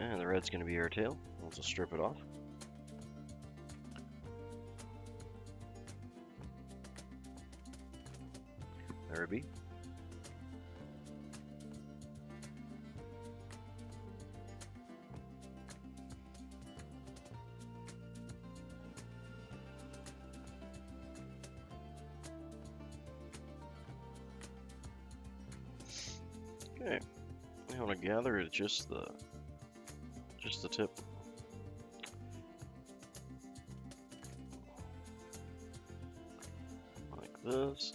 And the red's going to be our tail. We'll just strip it off. There it be. Okay, I want to gather is just the tip. Like this.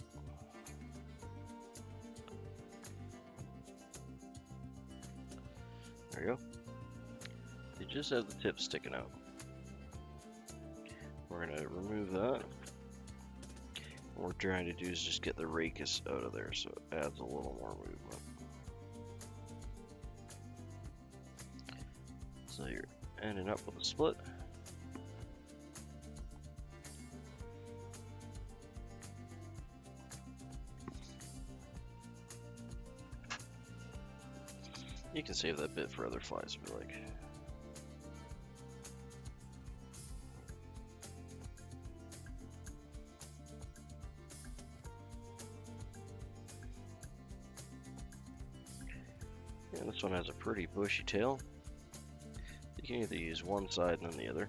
There you go. You just have the tip sticking out. We're going to remove that. What we're trying to do is just get the rachis out of there so it adds a little more movement. So you're ending up with a split. You can save that bit for other flies if you like. And this one has a pretty bushy tail. You can either use one side and then the other.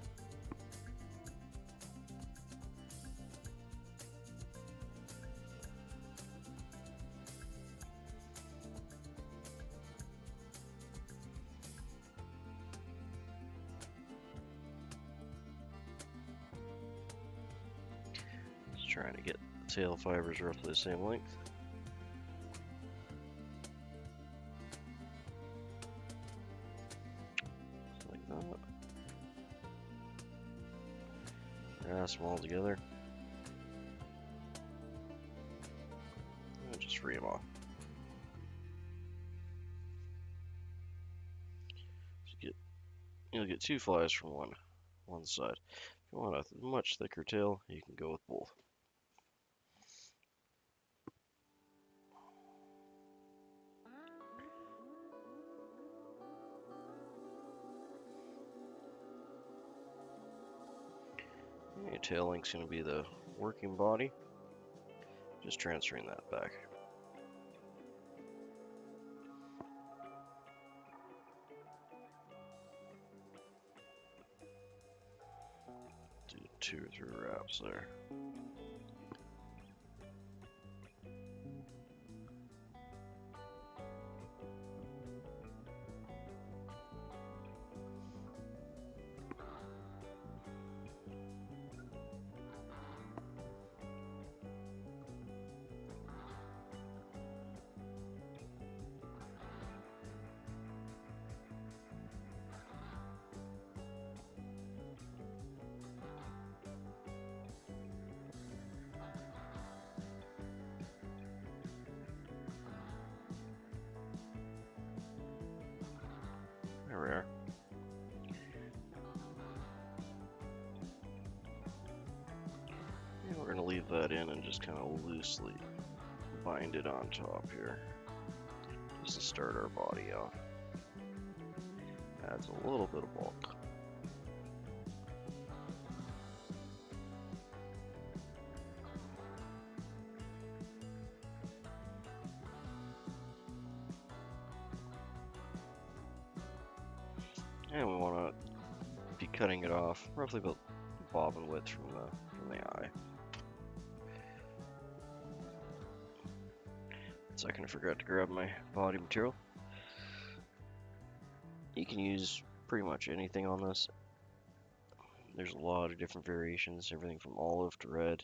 Just trying to get the tail fibers roughly the same length. Grasp them all together. And just free them off. So you'll get two flies from one side. If you want a much thicker tail, you can go with both. Your tail link's going to be the working body. Just transferring that back. Do 2 or 3 wraps there. There we are. And we're going to leave that in and just kind of loosely bind it on top here. Just to start our body off. Adds a little bit of bulk. And we want to be cutting it off roughly about bobbin width from the eye. Second, I forgot to grab my body material. You can use pretty much anything on this. There's a lot of different variations, everything from olive to red.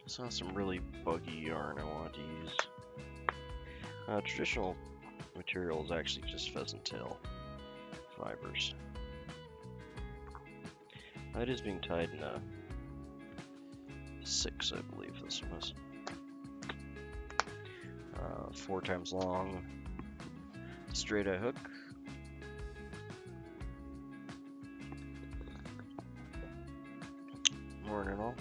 Saw some really buggy yarn I wanted to use. Traditional material is actually just pheasant tail fibers. It is being tied in a 6, I believe this was. 4 times long straight eye hook. Morning all.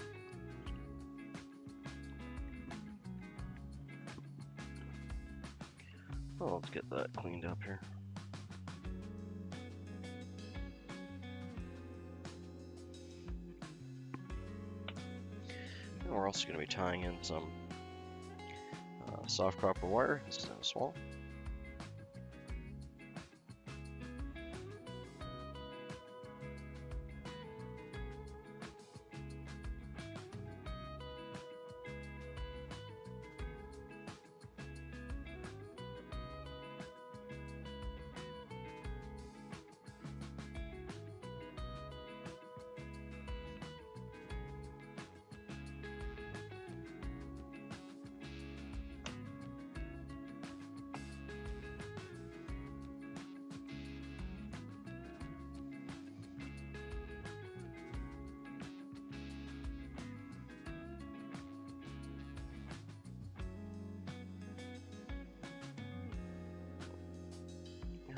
Well, let's get that cleaned up here. And we're also going to be tying in some soft copper wire instead of small.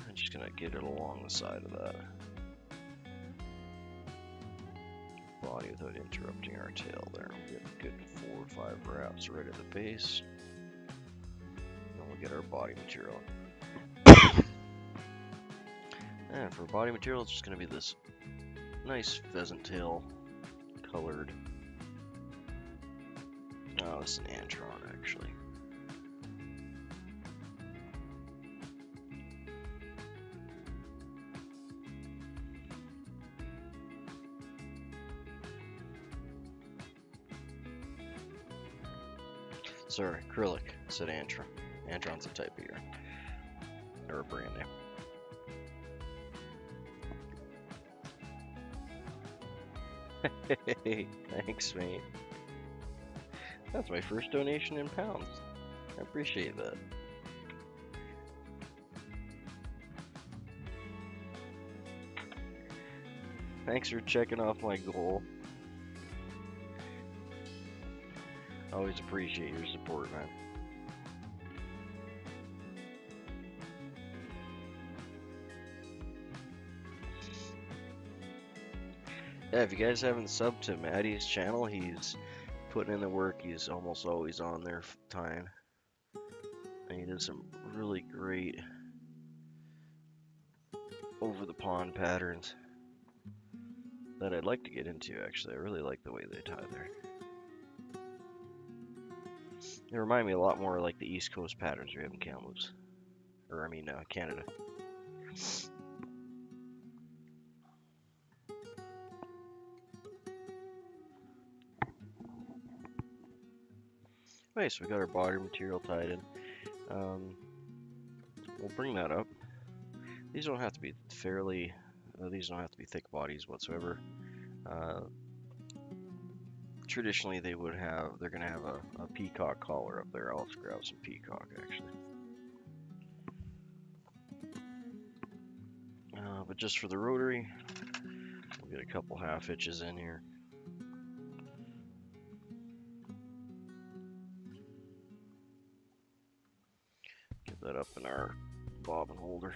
I'm just going to get it along the side of that body without interrupting our tail there. We'll get a good 4 or 5 wraps right at the base. Then we'll get our body material. And for body material, it's just going to be this nice pheasant tail colored. Oh, it's an antron actually. Sorry, acrylic. I said antron. Antron's a type of yarn. Or a brand name. Hey, thanks, mate. That's my first donation in pounds. I appreciate that. Thanks for checking off my goal. Always appreciate your support, man. Yeah, if you guys haven't subbed to Maddie's channel, he's putting in the work. He's almost always on there tying. And he does some really great over the pond patterns that I'd like to get into, actually. I really like the way they tie there. They remind me a lot more like the East Coast patterns we have in Kamloops. Or, I mean, Canada. Okay, so we got our body material tied in. We'll bring that up. These don't have to be these don't have to be thick bodies whatsoever. Traditionally, they're going to have a peacock collar up there. I'll have to grab some peacock actually. But just for the rotary, we'll get a couple half hitches in here. Get that up in our bobbin holder.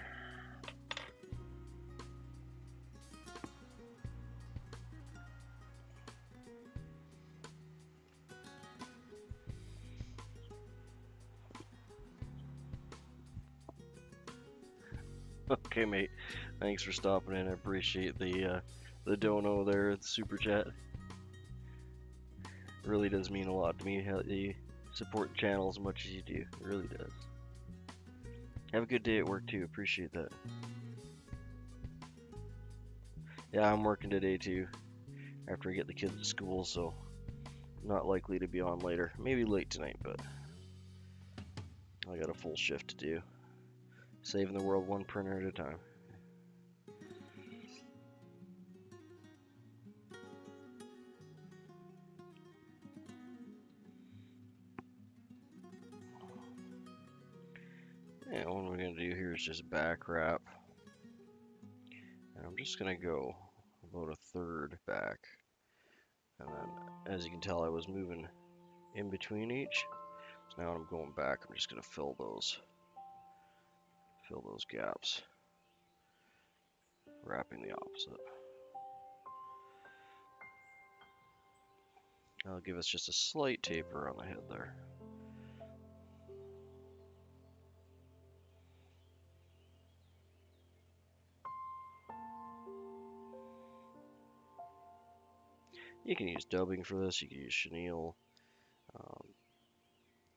Okay, mate. Thanks for stopping in. I appreciate the dono there, the super chat. It really does mean a lot to me how you support the channel as much as you do. It really does. Have a good day at work too. Appreciate that. Yeah, I'm working today too. After I get the kids to school, so not likely to be on later. Maybe late tonight, but I got a full shift to do. Saving the world one printer at a time. And what we're going to do here is just back wrap. And I'm just going to go about a third back. And then, as you can tell, I was moving in between each. So now I'm going back. I'm just going to fill those gaps. Wrapping the opposite. That'll give us just a slight taper on the head there. You can use dubbing for this, you can use chenille.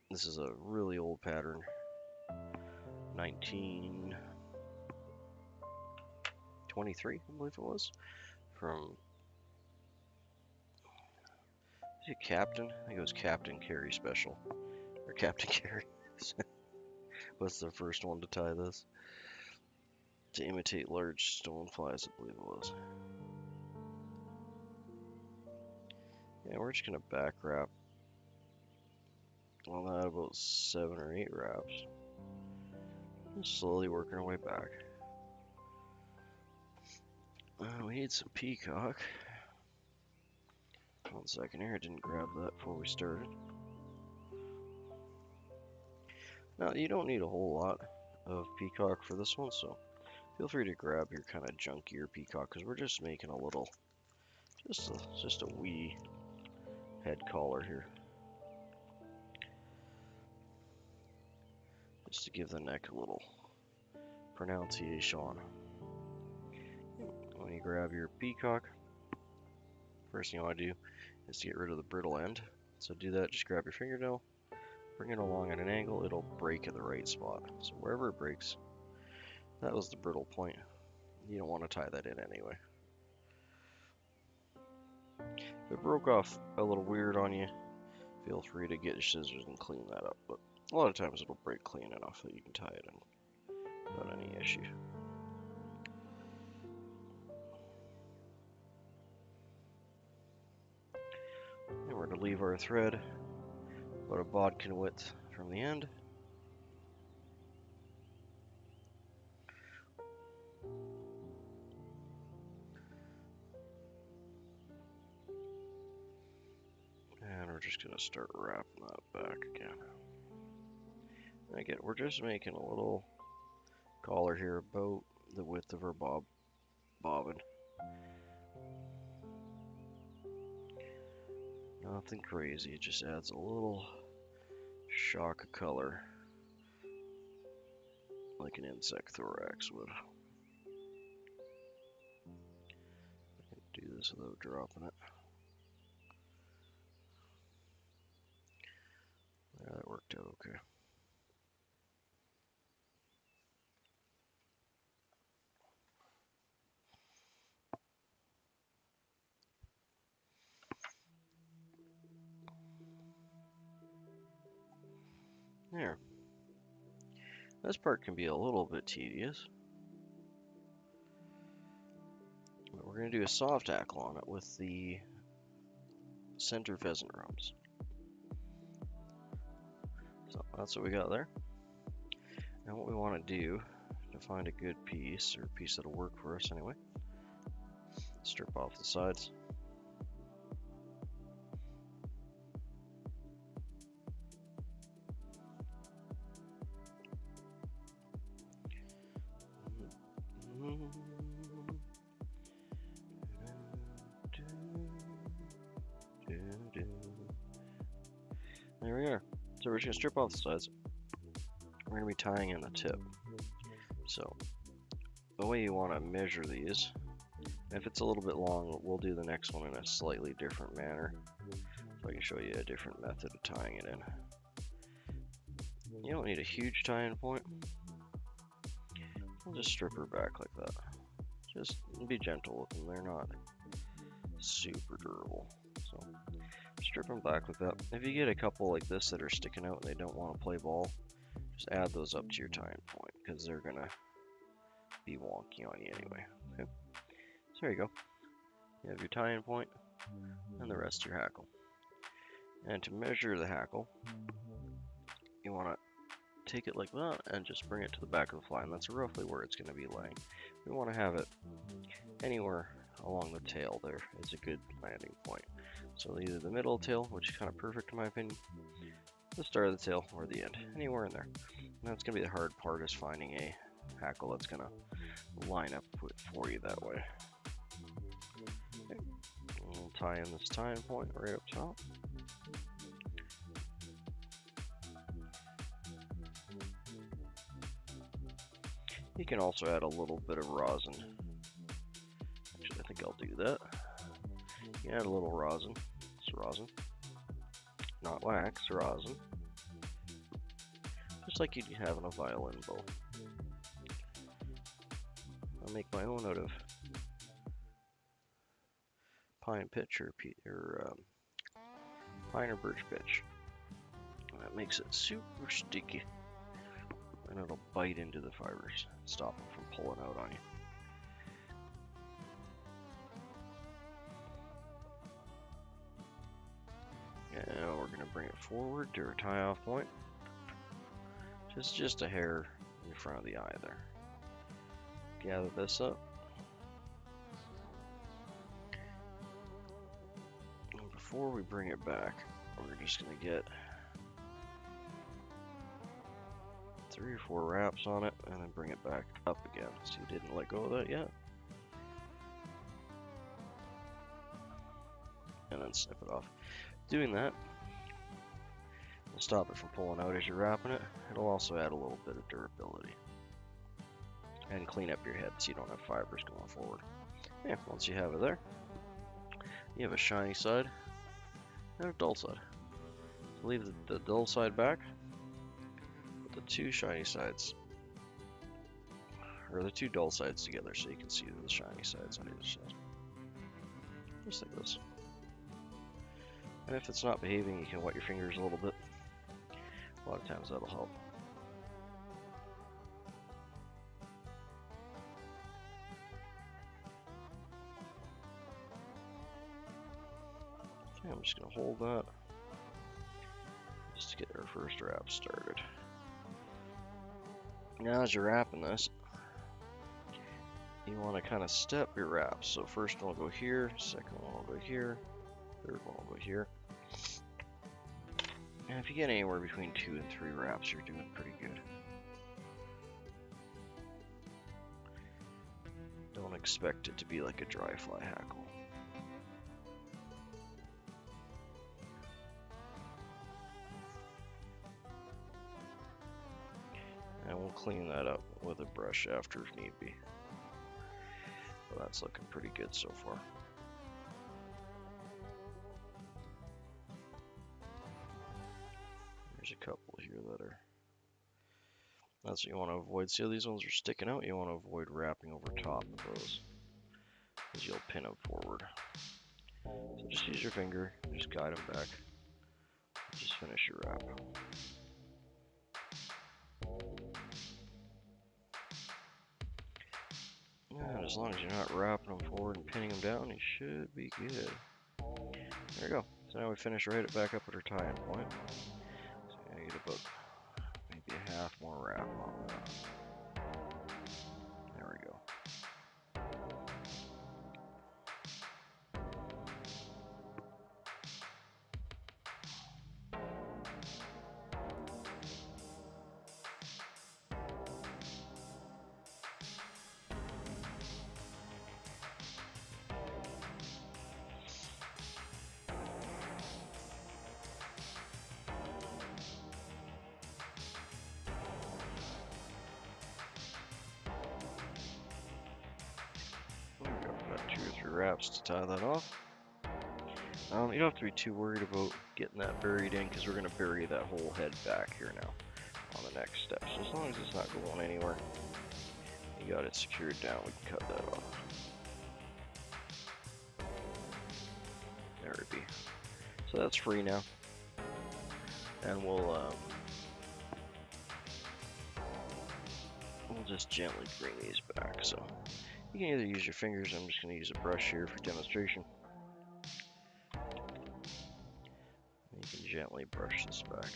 This is a really old pattern, 1923, I believe it was, from, is it Captain? I think it was Captain Carey Special, or Captain Carey. Was the first one to tie this, to imitate large stoneflies, I believe it was. Yeah, we're just gonna back wrap on that about 7 or 8 wraps. Just slowly working our way back. We need some peacock. 1 second here, I didn't grab that before we started. Now, you don't need a whole lot of peacock for this one, so feel free to grab your kind of junkier peacock, because we're just making a little, just a wee head collar here. Just to give the neck a little pronunciation. When you grab your peacock, first thing you want to do is to get rid of the brittle end. So do that, just grab your fingernail, bring it along at an angle, it'll break at the right spot. So wherever it breaks, that was the brittle point. You don't want to tie that in anyway. If it broke off a little weird on you, feel free to get your scissors and clean that up. But a lot of times it'll break clean enough that you can tie it in without any issue. And we're going to leave our thread about a bodkin width from the end. And we're just going to start wrapping that back again. Again, we're just making a little collar here about the width of our bobbin. Nothing crazy, it just adds a little shock of color, like an insect thorax would. I can do this without dropping it. Yeah, that worked out okay. There. This part can be a little bit tedious. But we're going to do a soft tackle on it with the center pheasant rums. So that's what we got there. Now what we want to do to find a good piece, or a piece that'll work for us anyway, strip off the sides. There we are. So we're just going to strip off the sides. We're going to be tying in the tip. So the way you want to measure these, if it's a little bit long, we'll do the next one in a slightly different manner. So I can show you a different method of tying it in. You don't need a huge tying point. We'll just strip her back like that. Just be gentle with them, they're not super durable. So strip them back like that. If you get a couple like this that are sticking out and they don't want to play ball, just add those up to your tying point, because they're gonna be wonky on you anyway. Okay. So there you go. You have your tying point and the rest of your hackle. And to measure the hackle, you want to take it like that and just bring it to the back of the fly, and that's roughly where it's going to be laying. We want to have it anywhere along the tail there is a good landing point. So either the middle of the tail, which is kind of perfect in my opinion, the start of the tail, or the end, anywhere in there. And that's going to be the hard part, is finding a hackle that's going to line up for you that way. Okay. We'll tie in this tying point right up top. You can also add a little bit of rosin. Actually, I think I'll do that. You add a little rosin. It's rosin. Not wax, rosin. Just like you'd have in a violin bow. I'll make my own out of pine pitch or pine or birch pitch. That makes it super sticky. And it'll bite into the fibers, stop them from pulling out on you. And we're going to bring it forward to our tie-off point. Just a hair in front of the eye there. Gather this up. And before we bring it back, we're just going to get 3 or 4 wraps on it and then bring it back up again. So you didn't let go of that yet. And then snip it off. Doing that will stop it from pulling out as you're wrapping it. It'll also add a little bit of durability. And clean up your head so you don't have fibers going forward. Yeah, once you have it there, you have a shiny side and a dull side. So leave the dull side back. The 2 shiny sides, or the 2 dull sides together so you can see the shiny sides on either side. Just like this. And if it's not behaving, you can wet your fingers a little bit. A lot of times that'll help. Okay, I'm just going to hold that just to get our first wrap started. Now as you're wrapping this, you want to kind of step your wraps. So first one will go here, second one will go here, third one will go here. And if you get anywhere between 2 and 3 wraps, you're doing pretty good. Don't expect it to be like a dry fly hackle. And we'll clean that up with a brush after if need be. But that's looking pretty good so far. There's a couple here that are... That's what you want to avoid. See how these ones are sticking out? You want to avoid wrapping over top of those, because you'll pin them forward. So just use your finger, just guide them back. Just finish your wrap. And as long as you're not wrapping them forward and pinning them down, you should be good. There we go. So now we finish right it back up at our tie-in point. So I get about maybe a half more wrap on that. There we go. Got 2 or 3 wraps to tie that off. You don't have to be too worried about getting that buried in, because we're going to bury that whole head back here now on the next step. So as long as it's not going anywhere, you got it secured down, we can cut that off. There it be. So that's free now. And we'll just gently bring these back. So you can either use your fingers, I'm just going to use a brush here for demonstration. You can gently brush this back.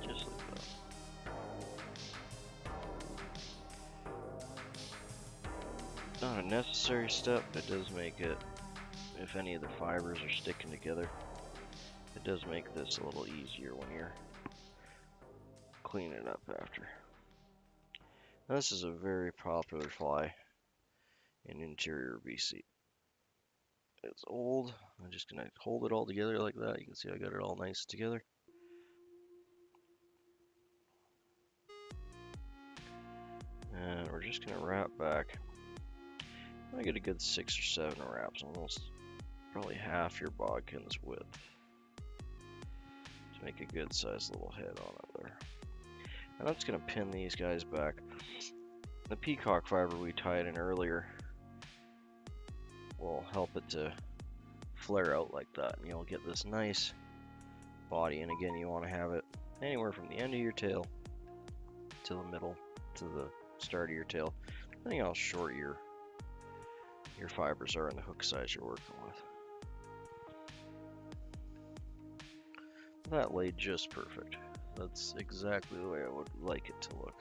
Just like that. Not a necessary step, but it does make it if any of the fibers are sticking together. It does make this a little easier when you're cleaning it up after. Now, this is a very popular fly in interior BC. It's old. I'm just gonna hold it all together like that. You can see I got it all nice together. And we're just gonna wrap back. I get a good 6 or 7 wraps, almost probably half your bodkin's width, to make a good sized little head on it there. And I'm just gonna pin these guys back. The peacock fiber we tied in earlier will help it to flare out like that, and you'll get this nice body. And again, you want to have it anywhere from the end of your tail to the middle to the start of your tail, depending on how short your fibers are and the hook size you're working with. That laid just perfect. That's exactly the way I would like it to look.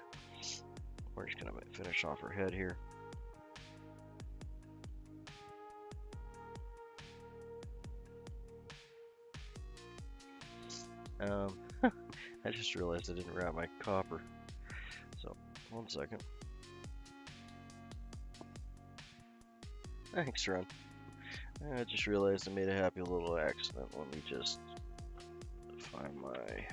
We're just gonna finish off her head here. I just realized I didn't wrap my copper. So, 1 second. Thanks, Ron. I just realized I made a happy little accident. Let me just find my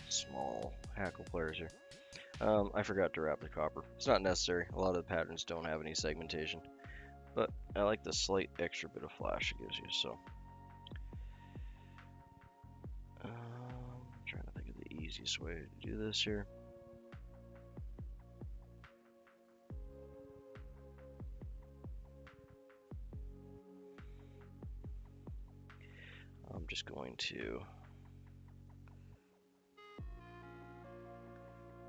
small hackle pliers here. I forgot to wrap the copper. It's not necessary. A lot of the patterns don't have any segmentation, but I like the slight extra bit of flash it gives you. So, I'm trying to think of the easiest way to do this here. I'm just going to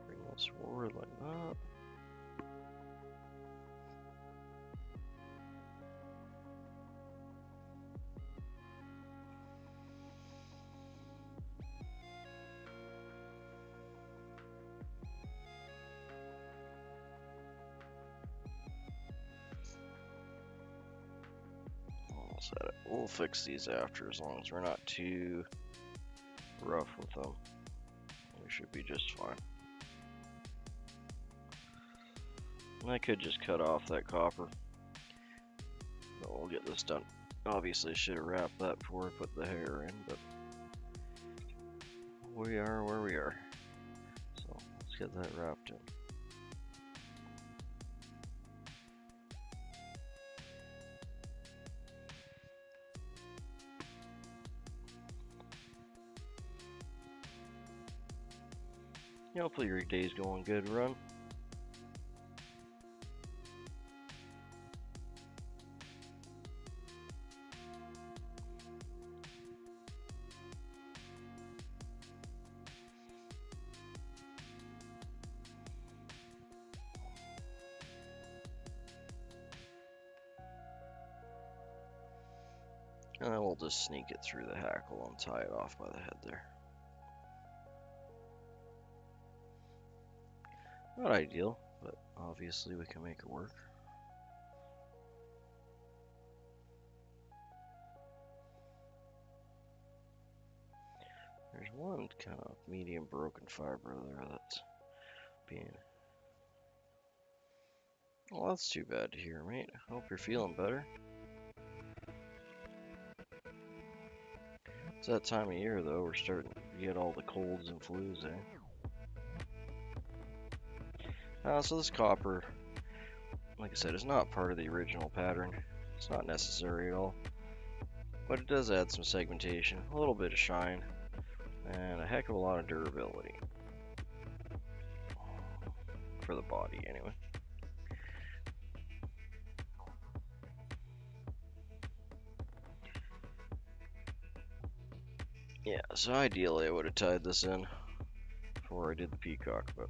bring this forward like that. Almost at it. We'll fix these after, as long as we're not too rough with them. We should be just fine. And I could just cut off that copper, but we'll get this done. Obviously, I should have wrapped that before I put the hair in, but we are where we are. So let's get that wrapped in. Yeah, hopefully your day's going good, Run. And then we'll just sneak it through the hackle and tie it off by the head there. Not ideal, but obviously we can make it work. There's one kind of medium broken fiber there that's being... Well, that's too bad to hear, mate. Hope you're feeling better. It's that time of year, though. We're starting to get all the colds and flus, eh? So this copper, like I said, is not part of the original pattern. It's not necessary at all. But it does add some segmentation, a little bit of shine, and a heck of a lot of durability. For the body, anyway. Yeah, so ideally I would have tied this in before I did the peacock, but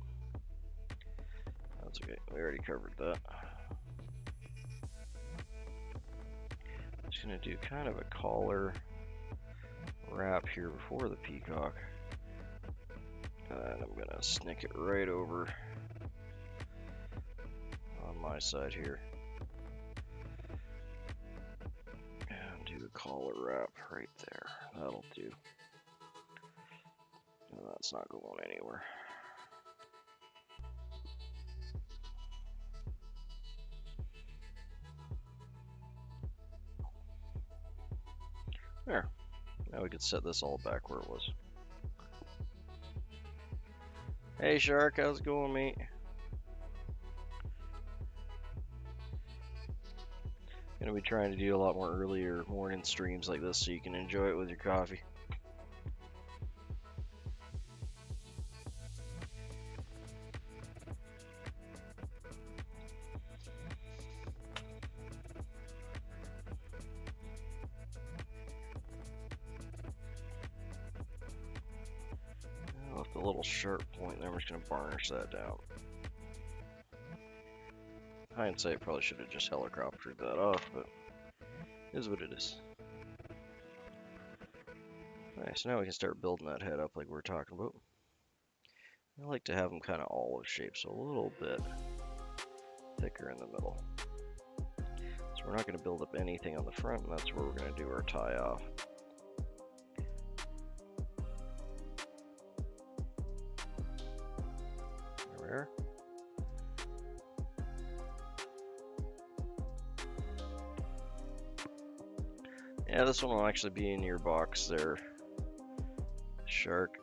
that's okay. We already covered that. Just gonna do kind of a collar wrap here before the peacock. And I'm gonna sneak it right over on my side here. And do a collar wrap right there. That'll do. And that's not going anywhere. There. Now we could set this all back where it was. Hey Shark, how's it going, mate? Gonna be trying to do a lot more earlier morning streams like this so you can enjoy it with your coffee. With the little sharp point there, I'm just gonna varnish that down. Hindsight, probably should have just helicoptered that off, but it is what it is. Alright, so now we can start building that head up like we were talking about. I like to have them kind of olive shaped, so a little bit thicker in the middle. So we're not going to build up anything on the front, and that's where we're going to do our tie off. There we are. Yeah, this one will actually be in your box there, Shark.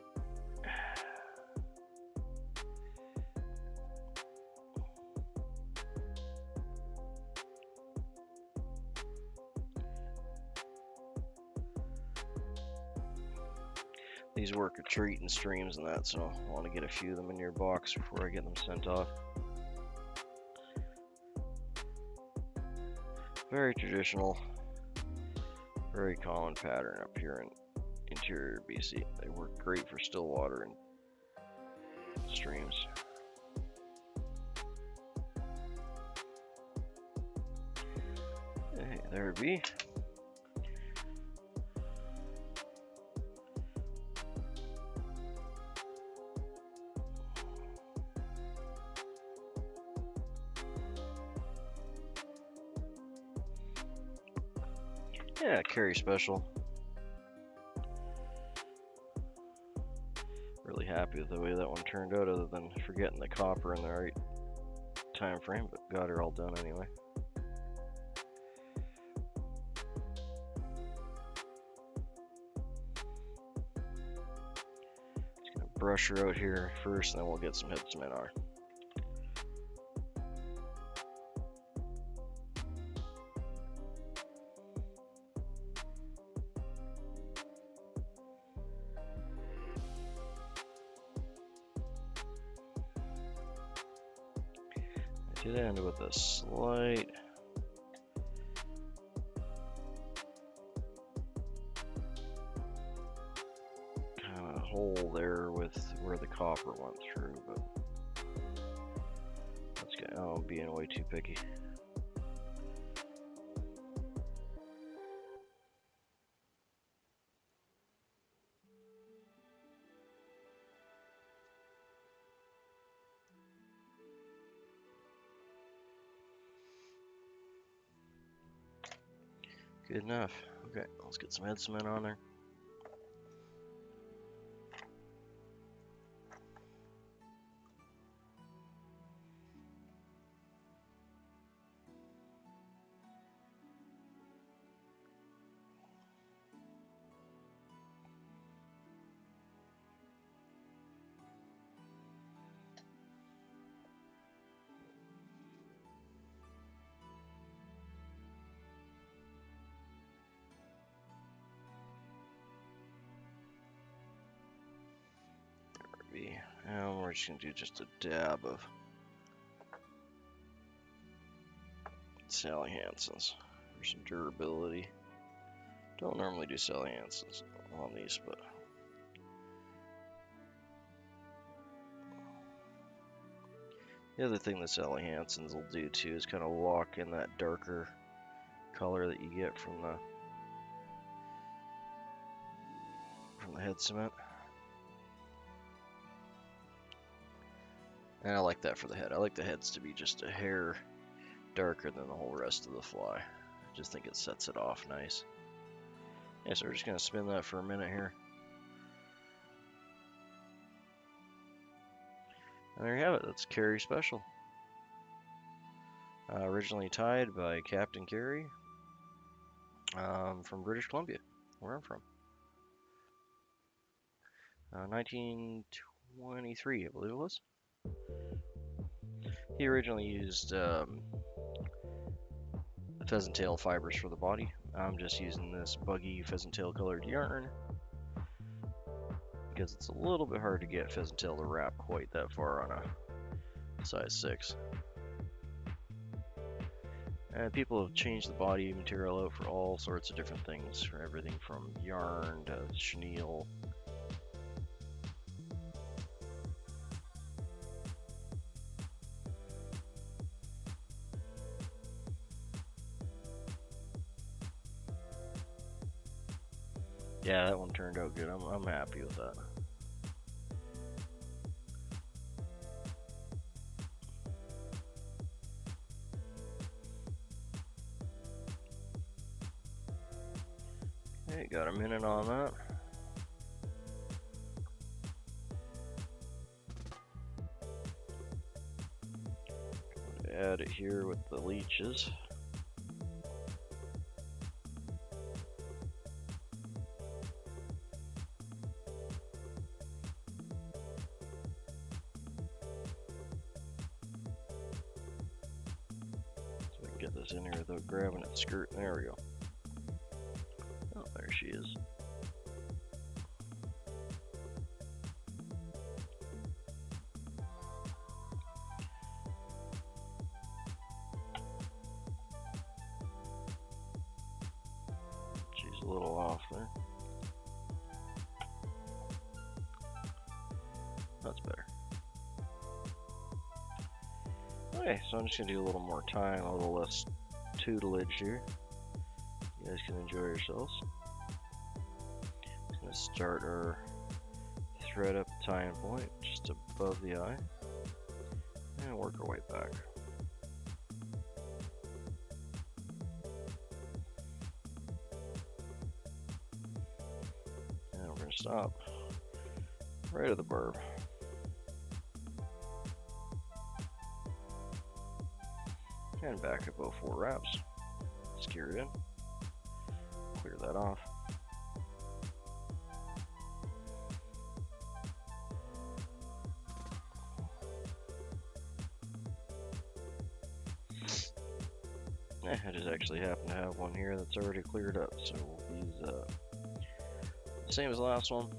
These work a treat in streams and that, so I want to get a few of them in your box before I get them sent off. Very traditional, very common pattern up here in interior BC. They work great for still water and streams. Hey, there it be. Yeah, Carey Special. Really happy with the way that one turned out, other than forgetting the copper in the right time frame, but got her all done anyway. Just gonna brush her out here first, and then we'll get some head cement on her. Did end with a slight kind of hole there with where the copper went through, but that's good. Oh, I'm being way too picky. Good enough. Okay, let's get some head cement on there. And we're just gonna do just a dab of Sally Hansen's for some durability. Don't normally do Sally Hansen's on these, but the other thing that Sally Hansen's will do too is kind of lock in that darker color that you get from the head cement. And I like that for the head. I like the heads to be just a hair darker than the whole rest of the fly. I just think it sets it off nice. Yeah, so we're just going to spin that for a minute here. And there you have it. That's Carey Special. Originally tied by Captain Carey from British Columbia, where I'm from. 1923, I believe it was. He originally used pheasant tail fibers for the body. I'm just using this buggy pheasant tail colored yarn because it's a little bit hard to get pheasant tail to wrap quite that far on a size 6. And people have changed the body material out for all sorts of different things, for everything from yarn to chenille. Yeah, that one turned out good. I'm happy with that. Okay, got a minute on that. Add it here with the leeches. So we can get this in here without grabbing its skirt. There we go. Oh, there she is. She's a little off there. That's better. Okay, so I'm just gonna do a little more time, a little less tutelage here. You guys can enjoy yourselves. Just gonna start our thread up tying point just above the eye and work our way back. And we're gonna stop right at the barb. And back about 4 wraps. Skewer it in. Clear that off. I just actually happen to have one here that's already cleared up, so we'll use the same as the last one.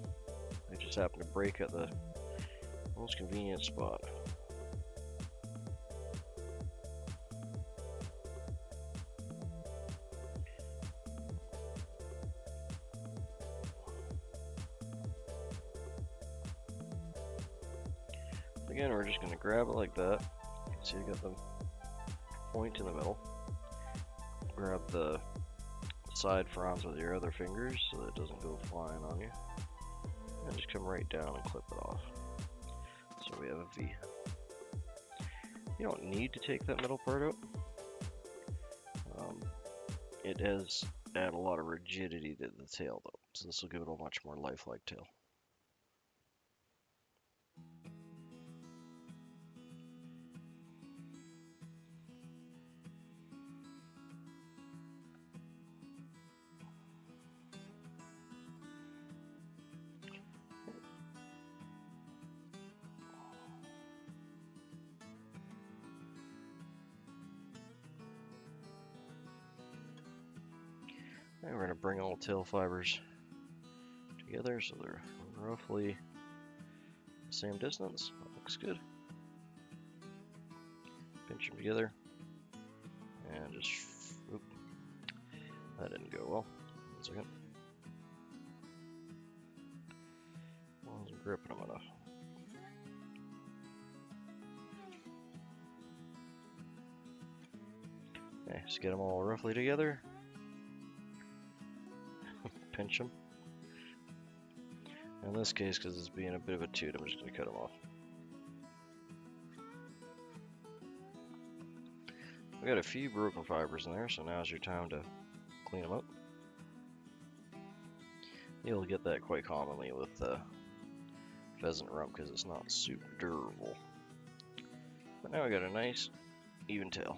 I just happen to break at the most convenient spot. Again, we're just going to grab it like that. You can see I got the point in the middle. Grab the side fronds with your other fingers so that it doesn't go flying on you. And just come right down and clip it off. So we have a V. You don't need to take that middle part out. It does add a lot of rigidity to the tail though, so this will give it a much more lifelike tail. And we're going to bring all the tail fibers together so they're roughly the same distance. That looks good. Pinch them together and just, oop, that didn't go well. 1 second. I wasn't gripping them enough. Okay, just get them all roughly together. Pinch them. In this case, because it's being a bit of a toot, I'm just going to cut them off. We got a few broken fibers in there, so now's your time to clean them up. You'll get that quite commonly with pheasant rump because it's not super durable. But now we got a nice even tail.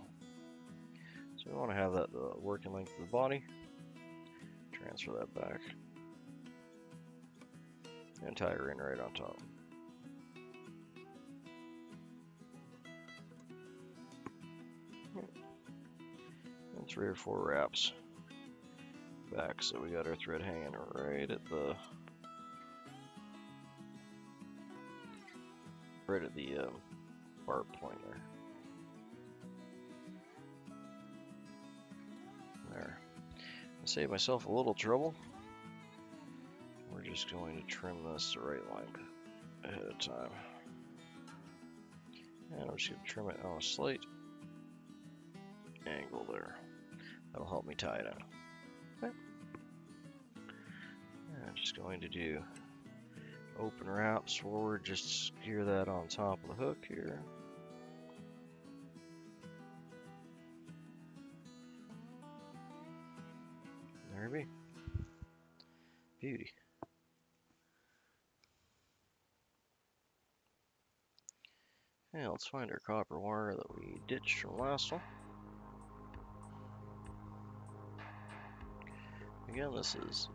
So we want to have that the working length of the body. Transfer that back. And tie her in right on top. And 3 or 4 wraps back, so we got our thread hanging right at the barb point there. There. To save myself a little trouble, we're just going to trim this the right length ahead of time. And I'm just going to trim it on a slight angle there. That'll help me tie it down. Okay. And I'm just going to do open wraps forward, just secure that on top of the hook here. There we be. Beauty. Okay, let's find our copper wire that we ditched from last one. Again, this is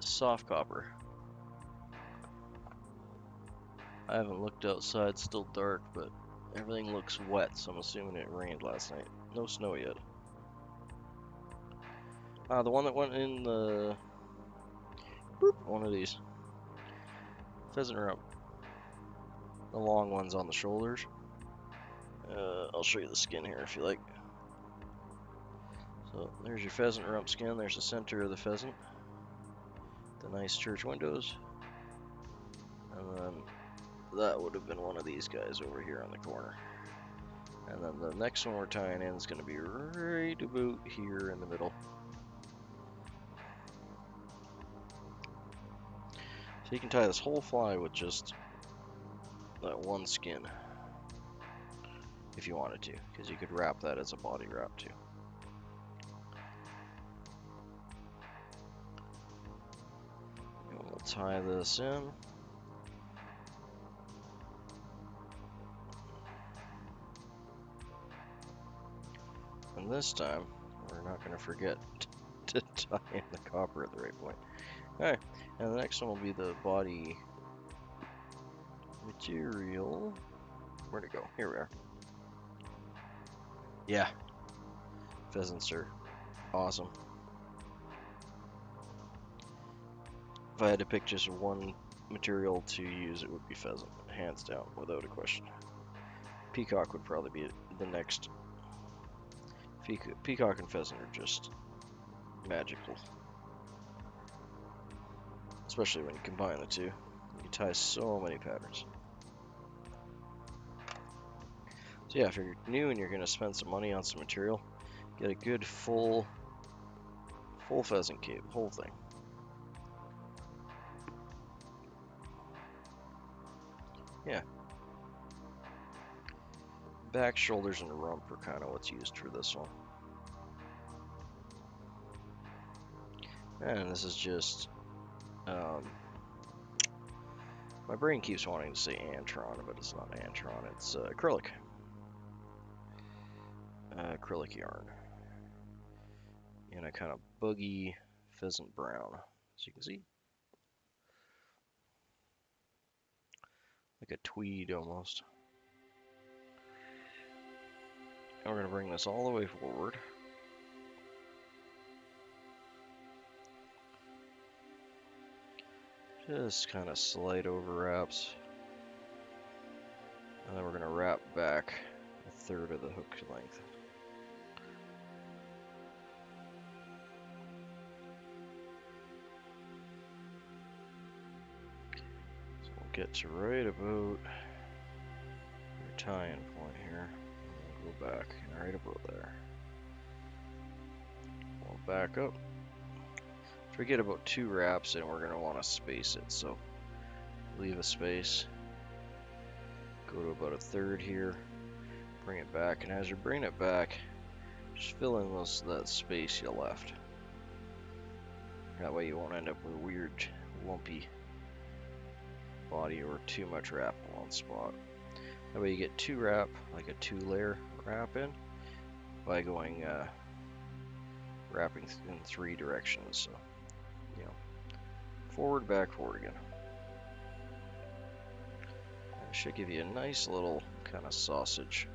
soft copper. I haven't looked outside, it's still dark, but everything looks wet, so I'm assuming it rained last night. No snow yet. The one that went in the... Boop, one of these. Pheasant rump. The long ones on the shoulders. I'll show you the skin here if you like. So there's your pheasant rump skin, there's the center of the pheasant. The nice church windows. And then that would have been one of these guys over here on the corner. And then the next one we're tying in is going to be right about here in the middle. So you can tie this whole fly with just that one skin. If you wanted to, because you could wrap that as a body wrap too. And we'll tie this in. And this time, we're not going to forget to tie in the copper at the right point. Alright, and the next one will be the body material. Where'd it go? Here we are. Yeah, pheasants are awesome. If I had to pick just one material to use, it would be pheasant, hands down, without a question. Peacock would probably be the next. Peacock and pheasant are just magical. Especially when you combine the two. You tie so many patterns. So yeah, if you're new and you're going to spend some money on some material, get a good full pheasant cape, whole thing. Yeah. Back, shoulders, and rump are kind of what's used for this one. And this is just, my brain keeps wanting to say Antron, but it's not Antron, it's acrylic. Acrylic yarn. In a kind of buggy pheasant brown, as you can see. Like a tweed almost. And we're going to bring this all the way forward. Just kind of slide over wraps. And then we're going to wrap back a third of the hook length. So we'll get to right about your tie-in point here. And we'll go back right about there. We'll back up. If we get about 2 wraps in, we're going to want to space it. So leave a space. Go to about a third here. Bring it back. And as you're bringing it back, Just fill in that space you left. That way you won't end up with a weird lumpy body or too much wrap in one spot. That way you get two wrap, like a 2-layer wrap in, by going wrapping in 3 directions. So, you know, forward, back, forward again. It should give you a nice little kind of sausage,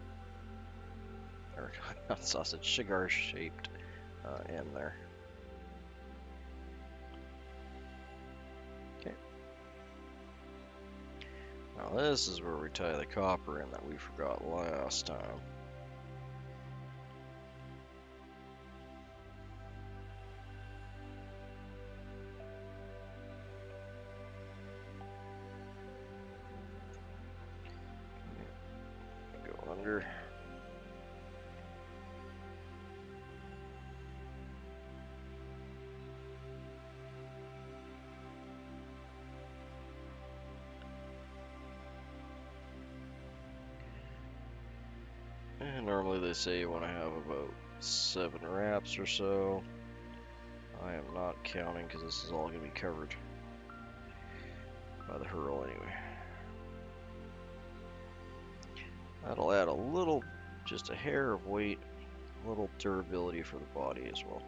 or not sausage, cigar shaped end there. Okay. Now this is where we tie the copper in that we forgot last time. Go under. And normally they say you want to have about 7 wraps or so. I am not counting because this is all going to be covered by the hurl anyway. That'll add a little, just a hair of weight, a little durability for the body as well.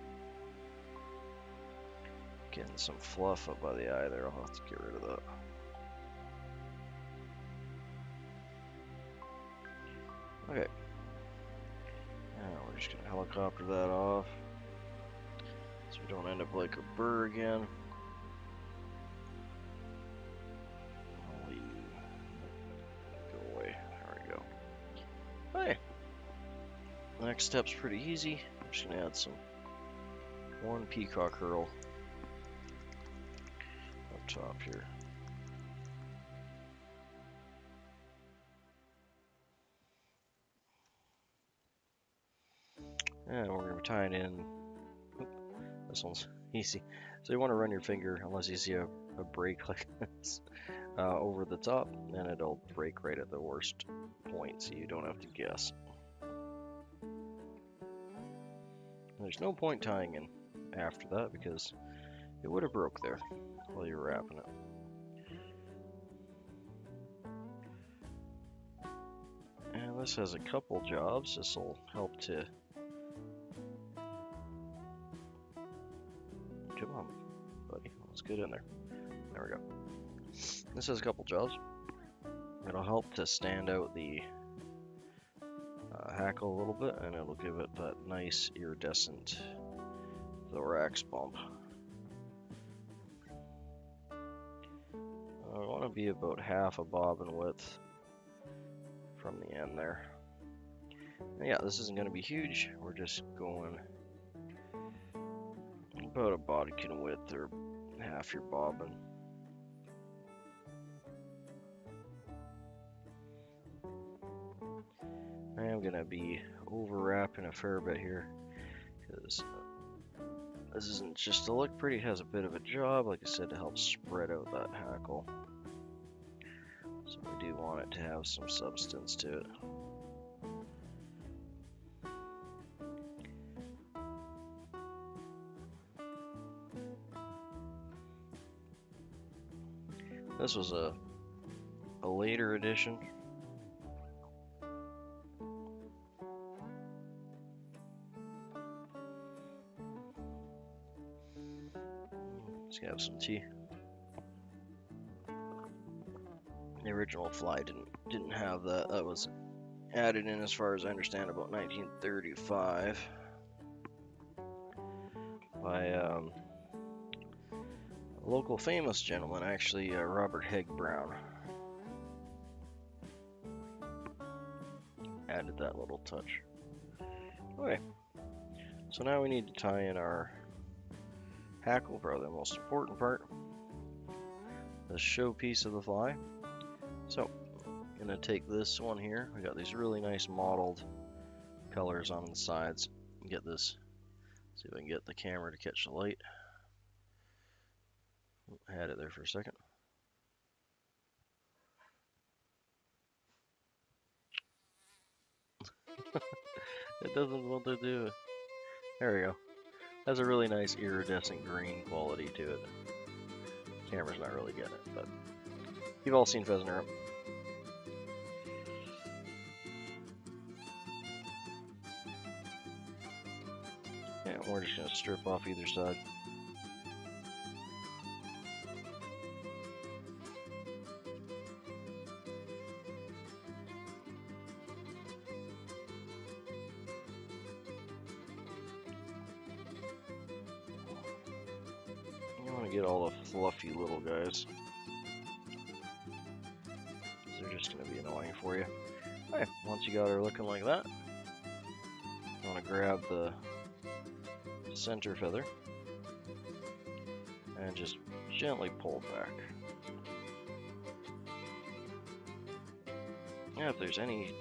Getting some fluff up by the eye there, I'll have to get rid of that. Okay. Now we're just going to helicopter that off so we don't end up like a burr again. I'll leave. Go away. There we go. Okay. The next step's pretty easy. I'm just going to add one peacock hurl up top here. And we're going to tie it in. This one's easy. So you want to run your finger, unless you see a break like this, over the top, and it'll break right at the worst point, so you don't have to guess. There's no point tying in after that, because it would have broke there while you were wrapping it. And this has a couple jobs. This will help to... Come on, buddy. Let's get in there. There we go. This has a couple jobs. It'll help to stand out the hackle a little bit, and it'll give it that nice iridescent thorax bump. I want to be about half a bobbin width from the end there. And yeah, this isn't going to be huge. We're just going about a bodkin width or half your bobbin. I am going to be over wrapping a fair bit here because this isn't just to look pretty, it has a bit of a job, like I said, to help spread out that hackle. So we do want it to have some substance to it. This was a later edition. Let's have some tea. The original Fly didn't have that. That was added in, as far as I understand, about 1935 by a local famous gentleman, actually, Robert Hegg Brown. Added that little touch. Okay, so now we need to tie in our hackle, probably the most important part, the showpiece of the fly. So I'm gonna take this one here. We got these really nice mottled colors on the sides. Get this, see if I can get the camera to catch the light. Had it there for a second. It doesn't want to do it. There we go. Has a really nice iridescent green quality to it. Camera's not really getting it, but you've all seen pheasant room. Yeah, we're just gonna strip off either side. You want to get all the fluffy little guys. They're just gonna be annoying for you. Okay, once you got her looking like that, you want to grab the center feather and just gently pull back. Yeah, if there's any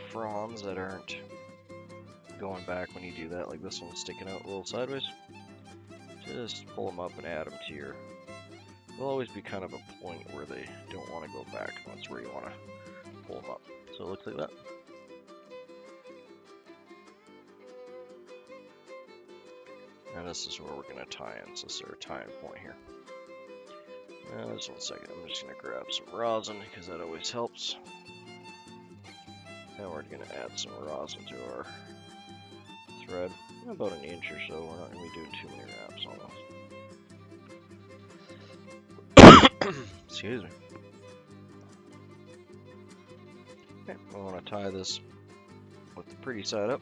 fronds that aren't going back when you do that, like this one's sticking out a little sideways, just pull them up and add them to your... There'll always be kind of a point where they don't want to go back. That's where you want to pull them up. So it looks like that. And this is where we're going to tie in. So this is our tying point here. Just 1 second. I'm just going to grab some rosin because that always helps. And we're going to add some rosin to our thread. About an inch or so. We're not going to be doing too many wraps on this. Excuse me. Okay, we want to tie this with the pretty side up.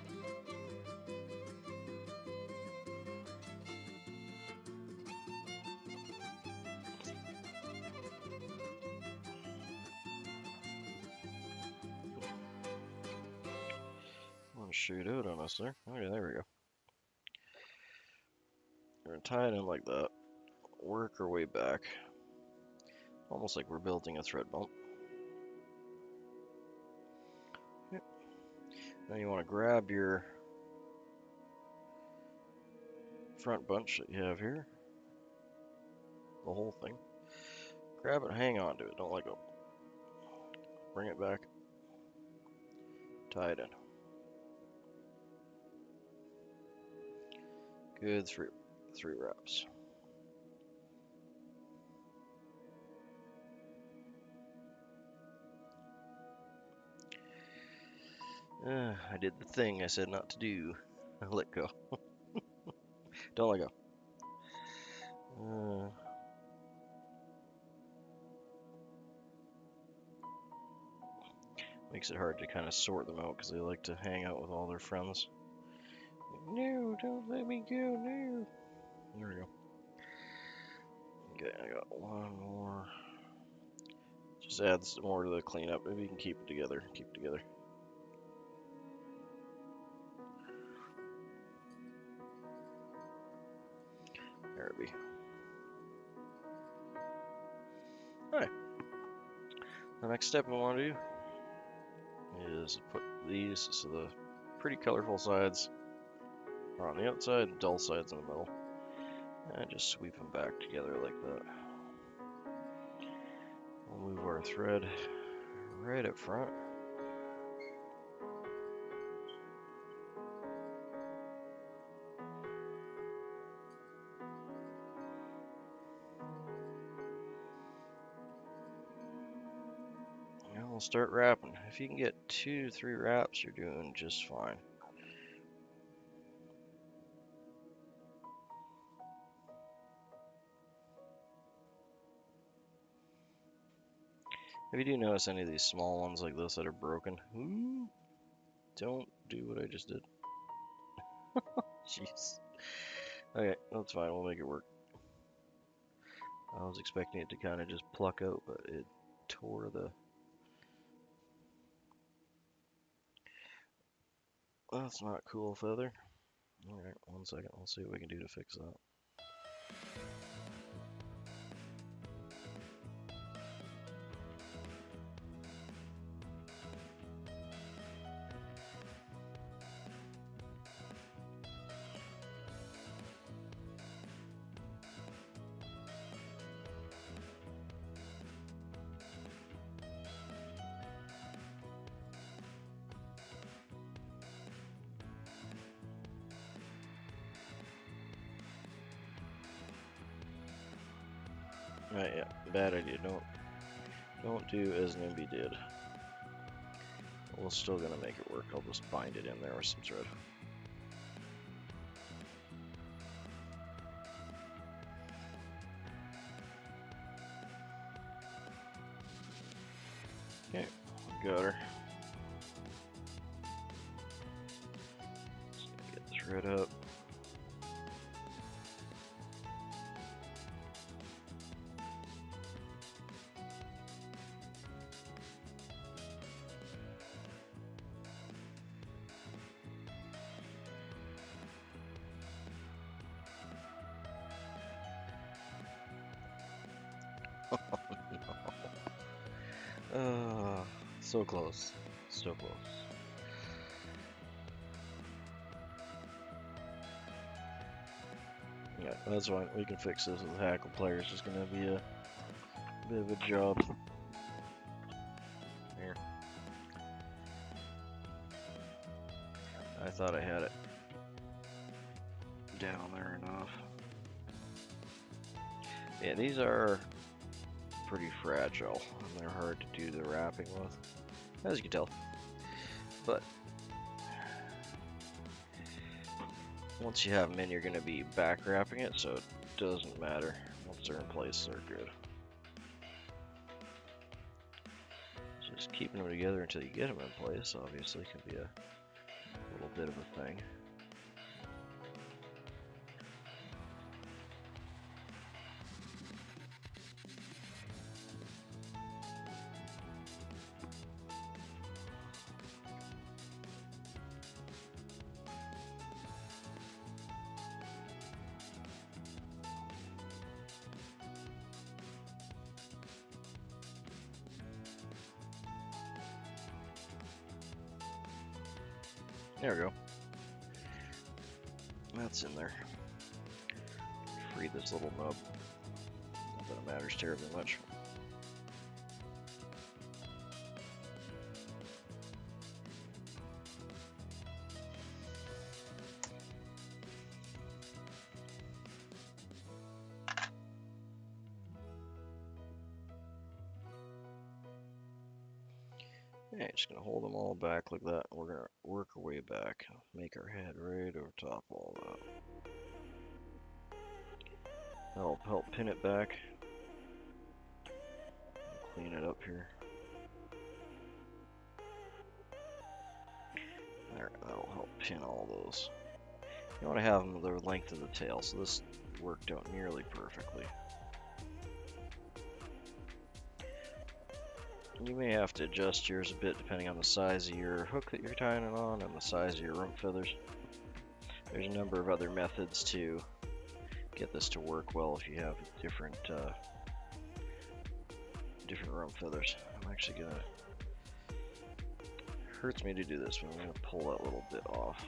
Shoot out on us there. Okay, there we go. We're gonna tie it in like that. Work our way back. Almost like we're building a thread bump. Yep. Then you want to grab your front bunch that you have here. The whole thing. Grab it, hang on to it, don't let go. Bring it back. Tie it in. Good, three wraps. I did the thing I said not to do. I let go. Don't let go. Makes it hard to kind of sort them out because they like to hang out with all their friends. No, don't let me go, no. There we go. Okay, I got one more. Just adds more to the cleanup. Maybe you can keep it together. Keep it together. There it be. Alright. The next step we want to do is put these so the pretty colorful sides are on the outside, dull sides in the middle. And just sweep them back together like that. We'll move our thread right up front. And we'll start wrapping. If you can get 2 to 3 wraps, you're doing just fine. If you do notice any of these small ones like this that are broken, don't do what I just did. Jeez. Okay, that's fine. We'll make it work. I was expecting it to kind of just pluck out, but it tore the... That's not cool, feather. Alright, 1 second. We'll see what we can do to fix that. Right, yeah, bad idea. Don't do as Nimby did. We're still gonna make it work. I'll just bind it in there with some thread. Okay, got her. Just gonna get the thread up. So close. So close. Yeah, that's fine. We can fix this with hackle pliers. It's gonna be a bit of a job. Here. I thought I had it down there enough. Yeah, these are pretty fragile and they're hard to do the wrapping with, as you can tell. But once you have them in, you're going to be back wrapping it, so it doesn't matter. Once they're in place, they're good. Just keeping them together until you get them in place, obviously, can be a little bit of a thing. There we go. That's in there. Free this little nub. Not that it matters terribly much. Okay, just gonna hold them all back like that. We're gonna work our way back. Make our head right over top of all that. That'll help pin it back. Clean it up here. There, that'll help pin all those. You want to have them the length of the tail, so this worked out nearly perfectly. You may have to adjust yours a bit depending on the size of your hook that you're tying it on and the size of your rump feathers. There's a number of other methods to get this to work well if you have different rump feathers. I'm actually gonna, hurts me to do this, but I'm gonna pull that little bit off.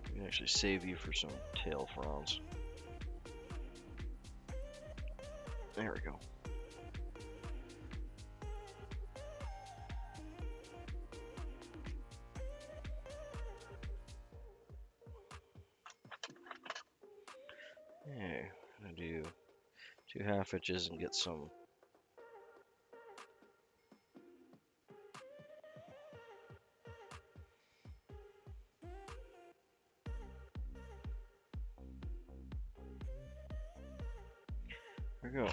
I can actually save you for some tail fronds. There we go. Okay, I'm gonna do 2 1/2 inches and get some there we go.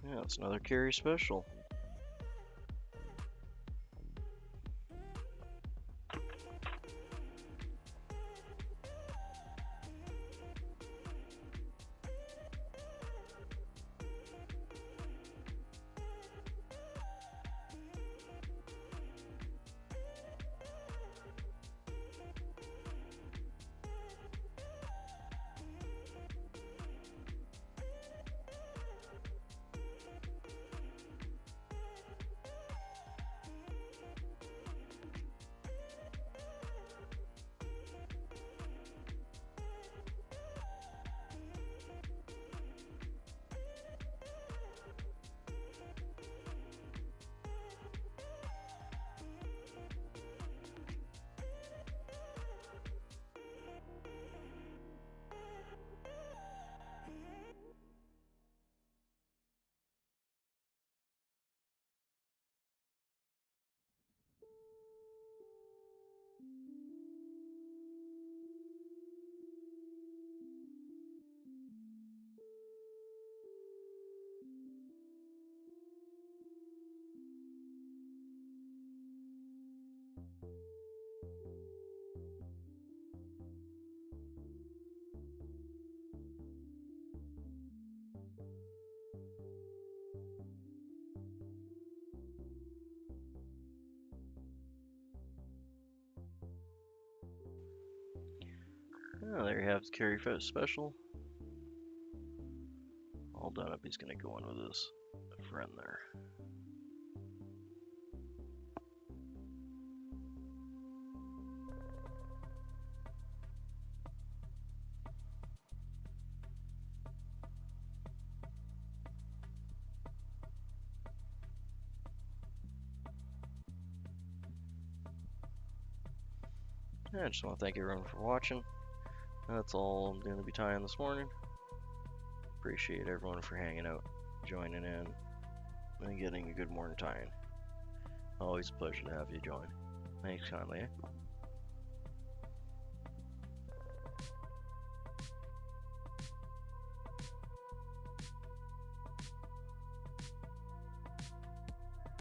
Yeah, it's another Carey Special. Oh, there you have the Carey Special. All done up. He's gonna go in with his friend there. I just want to thank everyone for watching. That's all I'm going to be tying this morning. Appreciate everyone for hanging out, joining in, and getting a good morning tying. Always a pleasure to have you join. Thanks kindly. Eh?